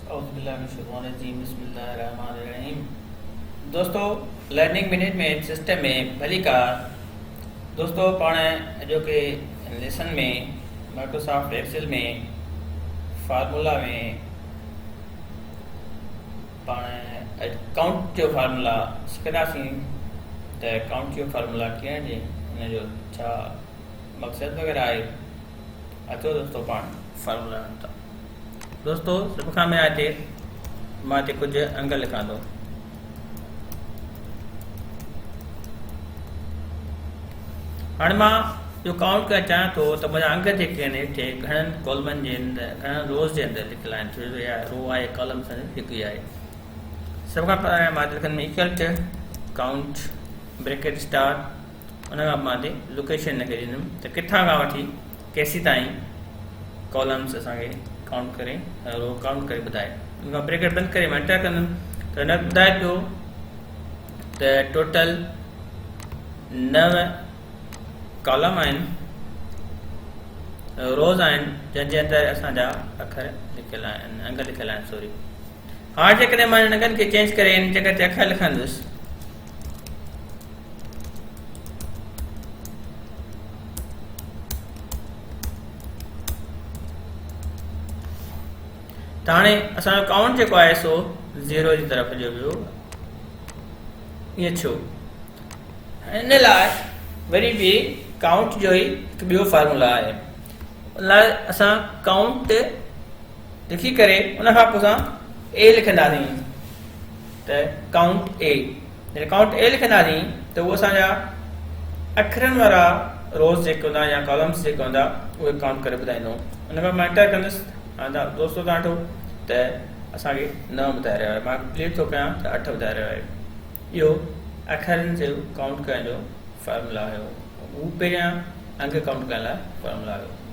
बिस्मिल्लाहिर्रहमानिर्रहीम। दोस्तों, learning minute में सिस्टम में भली कार। दोस्तों, पाण अॼो के लेसन में माइक्रोसॉफ्ट एक्सेल में फार्मूला में पाण काउंट जो फार्मूला सिखंदासीं। त काउंट जो फार्मूला कीअं ॾिए, हुनजो छा मक़सदु वग़ैरह आहे। अचो दोस्तों, पाण फार्मूला था। दोस्तों, सभ खां में हिते मां हिते कुझु अंग लिखां थो। हाणे मां जो काउंट करणु चाहियां थो त मुंहिंजा अंग जेके आहिनि हेठि घणनि कॉलमनि जे अंदरि, घणनि रोज़ जे अंदरि लिखियल आहिनि। छो जो इहा रो आहे, कॉलम हिकु ई आहे। सभ खां पहिरियों मां लिखंदुमि equal to count bracket star. उन खां मां हिते लोकेशन लिखी ॾींदुमि त किथां खां वठी केसीं ताईं कॉलम्स असांखे काउंट करे, रो काउंट करे ॿुधाए। उन खां ब्रैकेट बंदि करे मां एंटर कंदुमि त हिन ॿुधाए पियो त टोटल 9 कॉलम आहिनि, रोज़ आहिनि, जंहिंजे अंदरि असांजा अखर लिखियल आहिनि, अंग लिखियल आहिनि। सॉरी, हाणे जेकॾहिं मां हिन अंगनि खे चेंज करे हिन जॻह ते अखर लिखंदुसि त हाणे असांजो काउंट जेको आहे सो 0 जी तरफ़ जो वियो। ईअं छो? हिन लाइ वरी बि काउंट जो ई हिकु ॿियो फार्मूला आहे। उन लाइ असां काउंट लिखी करे उन खां पोइ असां ए लिखंदासीं। त काउंट ए, जॾहिं काउंट ए लिखंदासीं त उहो असांजा अखरनि वारा रोज़ जेके हूंदा या कॉलम्स जेके हूंदा उहे काउंट करे ॿुधाईंदो। उन खां मां एंटर कंदुसि। हाणे दोस्तों तव्हां वठो त असांखे 9 ॿुधाए रहियो आहे। मां क्लिक थो कयां त 8 ॿुधाए रहियो आहे। इहो अखरनि जो काउंट करण जो फार्मूला हुयो। हू पहिरियां अंग काउंट करण लाइ फार्मूला हुयो।